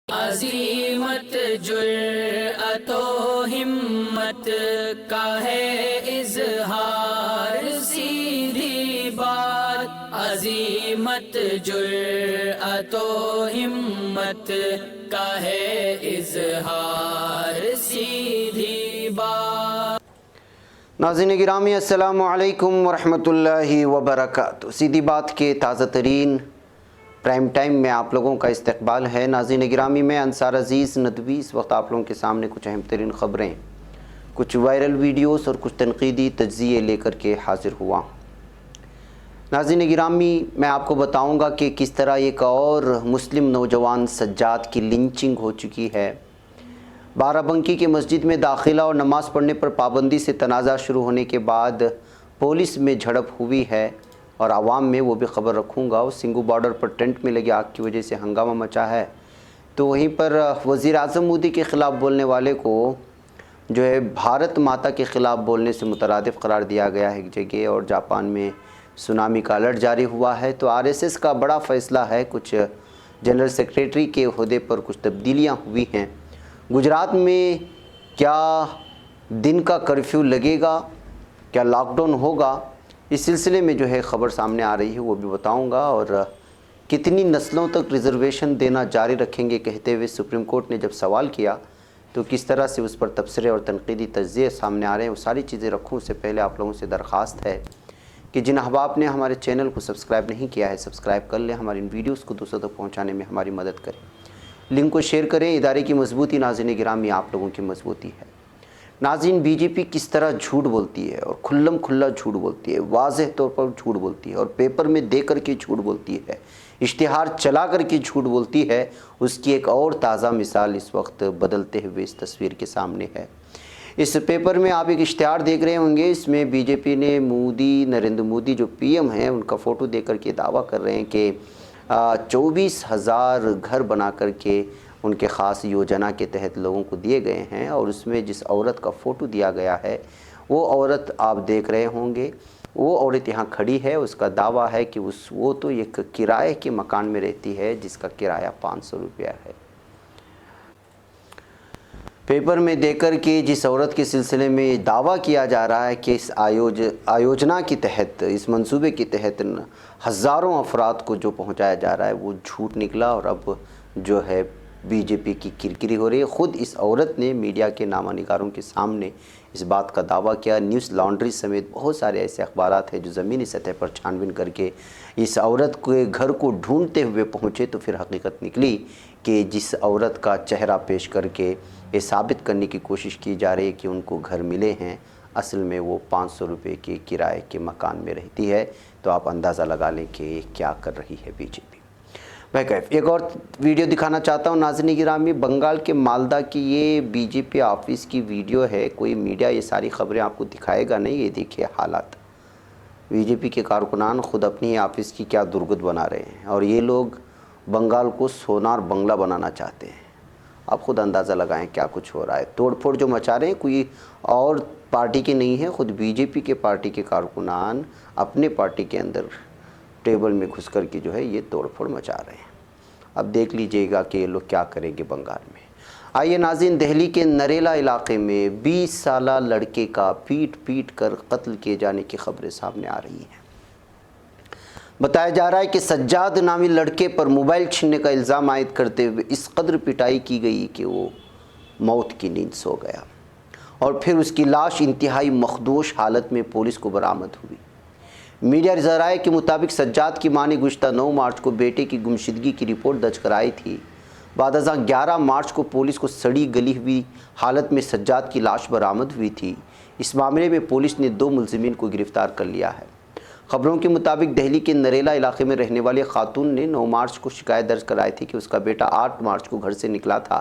عظیمت جرأت و ہمت کا ہے اظہار، سیدھی بات عظیمت جرأت و ہمت کا ہے اظہار، سیدھی بات۔ ناظرین گرامی السلام علیکم ورحمۃ اللہ وبرکاتہ۔ سیدھی بات کے تازہ ترین پرائم ٹائم میں آپ لوگوں کا استقبال ہے۔ ناظرین گرامی، میں انصار عزیز ندوی اس وقت آپ لوگوں کے سامنے کچھ اہم ترین خبریں، کچھ وائرل ویڈیوز اور کچھ تنقیدی تجزیے لے کر کے حاضر ہوا۔ ناظرین گرامی، میں آپ کو بتاؤں گا کہ کس طرح ایک اور مسلم نوجوان سجاد کی لنچنگ ہو چکی ہے۔ بارہ بنکی کے مسجد میں داخلہ اور نماز پڑھنے پر پابندی سے تنازع شروع ہونے کے بعد پولیس میں جھڑپ ہوئی ہے، اور عوام میں وہ بھی خبر رکھوں گا۔ سنگھو بارڈر پر ٹینٹ میں لگی آگ کی وجہ سے ہنگامہ مچا ہے، تو وہیں پر وزیر اعظم مودی کے خلاف بولنے والے کو جو ہے بھارت ماتا کے خلاف بولنے سے مترادف قرار دیا گیا ہے ایک جگہ، اور جاپان میں سونامی کا الرٹ جاری ہوا ہے۔ تو RSS کا بڑا فیصلہ ہے، کچھ جنرل سیکریٹری کے عہدے پر کچھ تبدیلیاں ہوئی ہیں۔ گجرات میں کیا دن کا کرفیو لگے گا، کیا لاک ڈاؤن ہوگا، اس سلسلے میں جو ہے خبر سامنے آ رہی ہے، وہ بھی بتاؤں گا۔ اور کتنی نسلوں تک ریزرویشن دینا جاری رکھیں گے کہتے ہوئے سپریم کورٹ نے جب سوال کیا تو کس طرح سے اس پر تبصرے اور تنقیدی تجزیے سامنے آ رہے ہیں، وہ ساری چیزیں رکھوں۔ اس سے پہلے آپ لوگوں سے درخواست ہے کہ جن احباب نے ہمارے چینل کو سبسکرائب نہیں کیا ہے، سبسکرائب کر لیں، ہماری ان ویڈیوز کو دوسروں تک پہنچانے میں ہماری مدد کریں، لنک کو شیئر کریں۔ ادارے کی مضبوطی ناظرین گرامی آپ لوگوں کی مضبوطی ہے۔ ناظرین، BJP کس طرح جھوٹ بولتی ہے، اور کھلم کھلا جھوٹ بولتی ہے، واضح طور پر جھوٹ بولتی ہے، اور پیپر میں دے کر کے جھوٹ بولتی ہے، اشتہار چلا کر کے جھوٹ بولتی ہے، اس کی ایک اور تازہ مثال اس وقت بدلتے ہوئے اس تصویر کے سامنے ہے۔ اس پیپر میں آپ ایک اشتہار دیکھ رہے ہوں گے، اس میں BJP نے نریندر مودی جو PM ہیں ان کا فوٹو دے کر کے دعویٰ کر رہے ہیں کہ 24,000 گھر بنا کر کے ان کے خاص یوجنا کے تحت لوگوں کو دیے گئے ہیں، اور اس میں جس عورت کا فوٹو دیا گیا ہے وہ عورت آپ دیکھ رہے ہوں گے، وہ عورت یہاں کھڑی ہے۔ اس کا دعویٰ ہے کہ وہ تو ایک کرائے کے مکان میں رہتی ہے جس کا کرایہ 500 روپیہ ہے۔ پیپر میں دے کر کے جس عورت کے سلسلے میں دعویٰ کیا جا رہا ہے کہ اس آیوجنا کے تحت، اس منصوبے کے تحت ہزاروں افراد کو جو پہنچایا جا رہا ہے وہ جھوٹ نکلا، اور اب جو ہے BJP کی کرکری ہو رہی ہے۔ خود اس عورت نے میڈیا کے نامہ نگاروں کے سامنے اس بات کا دعویٰ کیا۔ نیوز لانڈری سمیت بہت سارے ایسے اخبارات ہیں جو زمینی سطح پر چھان بین کر کے اس عورت کے گھر کو ڈھونڈتے ہوئے پہنچے، تو پھر حقیقت نکلی کہ جس عورت کا چہرہ پیش کر کے یہ ثابت کرنے کی کوشش کی جا رہی ہے کہ ان کو گھر ملے ہیں، اصل میں وہ 500 روپے کے کرائے کے مکان میں رہتی ہے۔ تو آپ اندازہ لگا لیں کہ کیا کر رہی ہے BJP۔ میں ایک اور ویڈیو دکھانا چاہتا ہوں ناظرین گرامی۔ بنگال کے مالدہ کی یہ BJP آفس کی ویڈیو ہے، کوئی میڈیا یہ ساری خبریں آپ کو دکھائے گا نہیں۔ یہ دیکھیے حالات، BJP کے کارکنان خود اپنی آفس کی کیا درگت بنا رہے ہیں، اور یہ لوگ بنگال کو سونار بنگلہ بنانا چاہتے ہیں۔ آپ خود اندازہ لگائیں کیا کچھ ہو رہا ہے۔ توڑ پھوڑ جو مچا رہے ہیں کوئی اور پارٹی کے نہیں ہیں، خود BJP کے پارٹی کے کارکنان اپنے پارٹی کے اندر ٹیبل میں گھس کر کے جو ہے یہ توڑ پھوڑ مچا رہے ہیں۔ اب دیکھ لیجئے گا کہ یہ لوگ کیا کریں گے بنگال میں۔ آئیے ناظرین، دہلی کے نریلا علاقے میں 20 سالہ لڑکے کا پیٹ پیٹ کر قتل کیے جانے کی خبریں سامنے آ رہی ہیں۔ بتایا جا رہا ہے کہ سجاد نامی لڑکے پر موبائل چھیننے کا الزام عائد کرتے ہوئے اس قدر پٹائی کی گئی کہ وہ موت کی نیند سو گیا، اور پھر اس کی لاش انتہائی مخدوش حالت میں پولیس کو برآمد ہوئی۔ میڈیا ذرائع کے مطابق سجاد کی ماں نے گزشتہ 9 مارچ کو بیٹے کی گمشدگی کی رپورٹ درج کرائی تھی۔ بعد ازاں 11 مارچ کو پولیس کو سڑی گلی ہوئی حالت میں سجاد کی لاش برآمد ہوئی تھی۔ اس معاملے میں پولیس نے 2 ملزمین کو گرفتار کر لیا ہے۔ خبروں کے مطابق دہلی کے نریلا علاقے میں رہنے والی خاتون نے 9 مارچ کو شکایت درج کرائی تھی کہ اس کا بیٹا 8 مارچ کو گھر سے نکلا تھا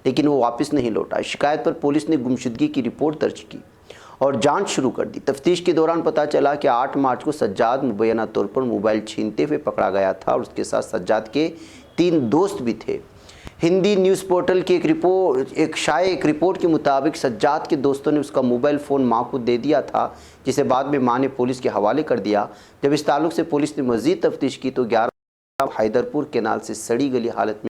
لیکن وہ واپس نہیں لوٹا۔ شکایت پر پولیس نے گمشدگی کی رپورٹ درج کی اور جانچ شروع کر دی۔ تفتیش کے دوران پتہ چلا کہ 8 مارچ کو سجاد مبینہ طور پر موبائل چھینتے ہوئے پکڑا گیا تھا، اور اس کے ساتھ سجاد کے 3 دوست بھی تھے۔ ہندی نیوز پورٹل کی ایک رپورٹ کے مطابق سجاد کے دوستوں نے اس کا موبائل فون ماں کو دے دیا تھا، جسے بعد میں ماں نے پولیس کے حوالے کر دیا۔ جب اس تعلق سے پولیس نے مزید تفتیش کی تو 11 حیدرپور کینال سے سڑی گلی حالت میں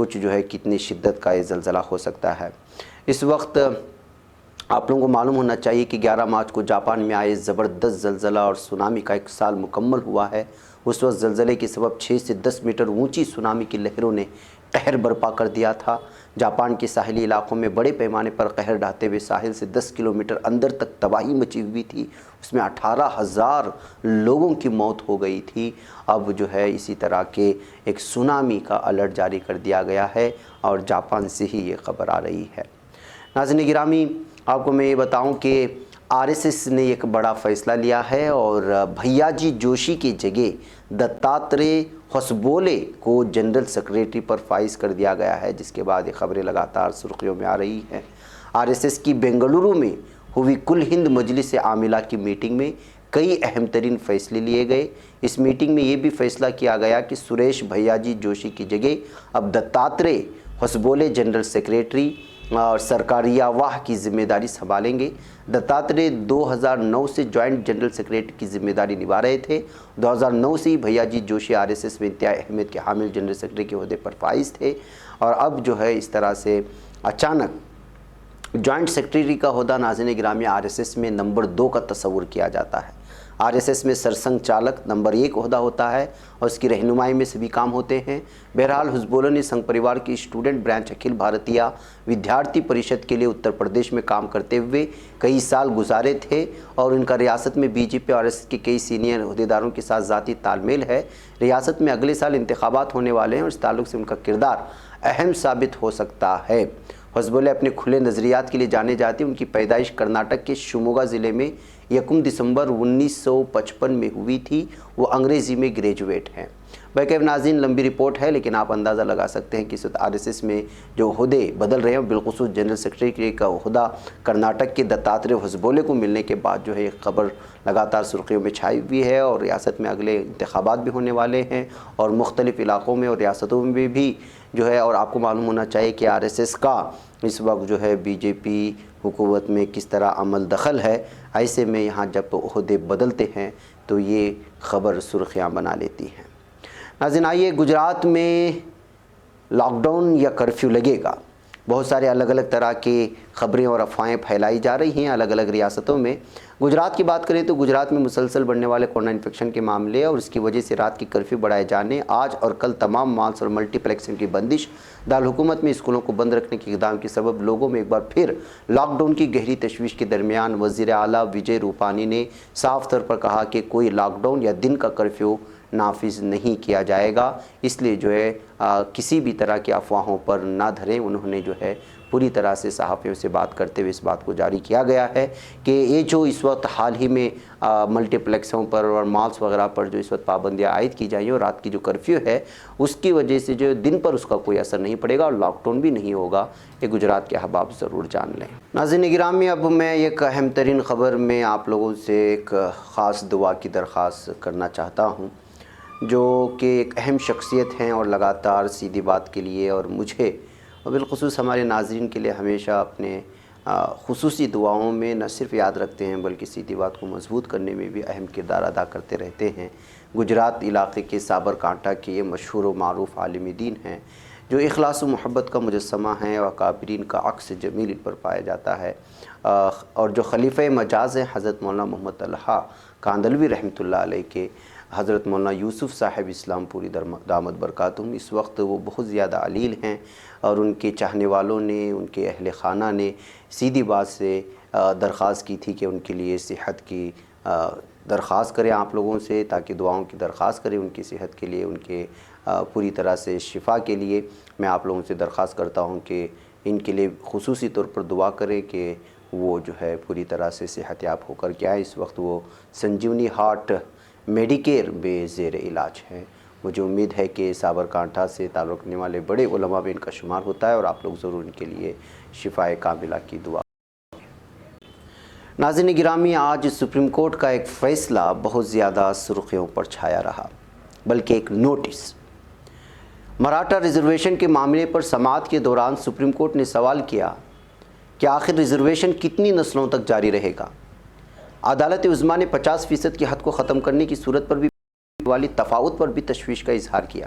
کچھ جو ہے کتنی شدت کا یہ زلزلہ ہو سکتا ہے۔ اس وقت آپ لوگوں کو معلوم ہونا چاہیے کہ 11 مارچ کو جاپان میں آئے زبردست زلزلہ اور سونامی کا 1 سال مکمل ہوا ہے۔ اس وقت زلزلے کے سبب 6 سے 10 میٹر اونچی سونامی کی لہروں نے قہر برپا کر دیا تھا۔ جاپان کے ساحلی علاقوں میں بڑے پیمانے پر قہر ڈھاتے ہوئے ساحل سے 10 کلومیٹر اندر تک تباہی مچی ہوئی تھی۔ اس میں 18,000 لوگوں کی موت ہو گئی تھی۔ اب جو ہے اسی طرح کے ایک سونامی کا الرٹ جاری کر دیا گیا ہے اور جاپان سے ہی یہ خبر آ رہی ہے۔ ناظرین گرامی، آپ کو میں یہ بتاؤں کہ RSS نے ایک بڑا فیصلہ لیا ہے اور بھیاجی جوشی کی جگہ دتاترے ہوسبولے کو جنرل سیکریٹری پر فائز کر دیا گیا ہے، جس کے بعد یہ خبریں لگاتار سرخیوں میں آ رہی ہیں۔ RSS کی بنگلورو میں ہوئی کل ہند مجلس عاملہ کی میٹنگ میں کئی اہم ترین فیصلے لیے گئے۔ اس میٹنگ میں یہ بھی فیصلہ کیا گیا کہ سریش بھیاجی جوشی کی جگہ اب دتاترے ہوسبولے جنرل سیکریٹری اور سرکاریہ واہ کی ذمہ داری سنبھالیں گے۔ دتاترے 2009 سے جوائنٹ جنرل سیکریٹری کی ذمہ داری نبھا رہے تھے۔ 2009 سے ہی بھیاجی جوشی RSS میں انتہائی اہمیت کے حامل جنرل سیکریٹری کے عہدے پر فائز تھے، اور اب جو ہے اس طرح سے اچانک جوائنٹ سیکریٹری کا عہدہ ناظرین گرامی RSS میں نمبر 2 کا تصور کیا جاتا ہے۔ RSS میں سرسنگ چالک نمبر 1 عہدہ ہوتا ہے اور اس کی رہنمائی میں سبھی کام ہوتے ہیں۔ بہرحال حزب نے سنگھ پریوار کی اسٹوڈنٹ برانچ اکھل بھارتیہ ودیارتھی پریشد کے لیے اتر پردیش میں کام کرتے ہوئے کئی سال گزارے تھے، اور ان کا ریاست میں BJP اور RSS کے کئی سینئر عہدیداروں کے ساتھ ذاتی تال میل ہے۔ ریاست میں اگلے سال انتخابات ہونے والے ہیں اور اس تعلق سے ان کا کردار اہم ثابت ہو سکتا ہے۔ حزبولے اپنے کھلے نظریات کے لیے جانے جاتے ہیں۔ ان کی پیدائش کرناٹک کے شموگا ضلع میں 1 دسمبر 1955 میں ہوئی تھی۔ وہ انگریزی میں گریجویٹ ہیں۔ بہرکیف ناظرین، لمبی رپورٹ ہے لیکن آپ اندازہ لگا سکتے ہیں کہ اس وقت RSS میں جو عہدے بدل رہے ہیں، بالخصوص جنرل سیکریٹری کا عہدہ کرناٹک کے دتاترے ہوسبولے کو ملنے کے بعد جو ہے یہ خبر لگاتار سرخیوں میں چھائی ہوئی ہے، اور ریاست میں اگلے انتخابات بھی ہونے والے ہیں اور مختلف علاقوں میں اور ریاستوں میں بھی جو ہے، اور آپ کو معلوم ہونا چاہیے کہ RSS کا اس وقت جو ہے BJP حکومت میں کس طرح عمل دخل ہے۔ ایسے میں یہاں جب عہدے بدلتے ہیں تو یہ خبر سرخیاں بنا لیتی ہیں۔ ناظرین آئیے، گجرات میں لاک ڈاؤن یا کرفیو لگے گا، بہت سارے الگ الگ طرح کی خبریں اور افواہیں پھیلائی جا رہی ہیں الگ الگ ریاستوں میں۔ گجرات کی بات کریں تو گجرات میں مسلسل بڑھنے والے کورونا انفیکشن کے معاملے اور اس کی وجہ سے رات کی کرفیو بڑھائے جانے، آج اور کل تمام مالز اور ملٹی پلیکسوں کی بندش، دارالحکومت میں اسکولوں کو بند رکھنے کے اقدام کے سبب لوگوں میں ایک بار پھر لاک ڈاؤن کی گہری تشویش کے درمیان وزیر اعلیٰ وجے روپانی نے صاف طور پر کہا کہ کوئی لاک ڈاؤن یا دن کا کرفیو نافذ نہیں کیا جائے گا، اس لیے جو ہے کسی بھی طرح کی افواہوں پر نہ دھریں۔ انہوں نے جو ہے پوری طرح سے صحافیوں سے بات کرتے ہوئے اس بات کو جاری کیا گیا ہے کہ یہ جو اس وقت حال ہی میں ملٹی پلیکسوں پر اور مالز وغیرہ پر جو اس وقت پابندیاں عائد کی جائیں اور رات کی جو کرفیو ہے اس کی وجہ سے جو دن پر اس کا کوئی اثر نہیں پڑے گا اور لاک ڈاؤن بھی نہیں ہوگا۔ یہ گجرات کے احباب ضرور جان لیں۔ ناظرین گرامی، اب میں ایک اہم ترین خبر میں آپ لوگوں سے ایک خاص دعا کی درخواست کرنا چاہتا ہوں، جو کہ ایک اہم شخصیت ہیں اور لگاتار سیدھی بات کے لیے اور مجھے اور بالخصوص ہمارے ناظرین کے لیے ہمیشہ اپنے خصوصی دعاؤں میں نہ صرف یاد رکھتے ہیں بلکہ سیدھی بات کو مضبوط کرنے میں بھی اہم کردار ادا کرتے رہتے ہیں۔ گجرات علاقے کے سابر کانٹا کے یہ مشہور و معروف عالم دین ہیں جو اخلاص و محبت کا مجسمہ ہیں اور اکابرین کا عکس جمیل پر پایا جاتا ہے، اور جو خلیفہ مجاز ہیں حضرت مولانا محمد طلحہ کاندلوی رحمۃ اللہ علیہ کے حضرت مولانا یوسف صاحب اسلام پوری دامت برکاتہم، اس وقت وہ بہت زیادہ علیل ہیں، اور ان کے چاہنے والوں نے، ان کے اہل خانہ نے سیدھی بات سے درخواست کی تھی کہ ان کے لیے صحت کی درخواست کریں آپ لوگوں سے، تاکہ دعاؤں کی درخواست کریں ان کی صحت کے لیے، ان کے پوری طرح سے شفا کے لیے۔ میں آپ لوگوں سے درخواست کرتا ہوں کہ ان کے لیے خصوصی طور پر دعا کریں کہ وہ جو ہے پوری طرح سے صحت یاب ہو کر کے آئیں۔ اس وقت وہ سنجیونی ہارٹ میڈیکیئر میں زیر علاج ہے۔ مجھے امید ہے کہ سابر کانٹھا سے تعلق رکھنے والے بڑے علماء میں ان کا شمار ہوتا ہے، اور آپ لوگ ضرور ان کے لیے شفائے کاملہ کی دعا۔ ناظرین گرامی، آج سپریم کورٹ کا ایک فیصلہ بہت زیادہ سرخیوں پر چھایا رہا، بلکہ ایک نوٹس۔ مراٹھا ریزرویشن کے معاملے پر سماعت کے دوران سپریم کورٹ نے سوال کیا کہ آخر ریزرویشن کتنی نسلوں تک جاری رہے گا۔ عدالت عظمیٰ نے 50% کی حد کو ختم کرنے کی صورت پر بھی والی تفاوت پر بھی تشویش کا اظہار کیا۔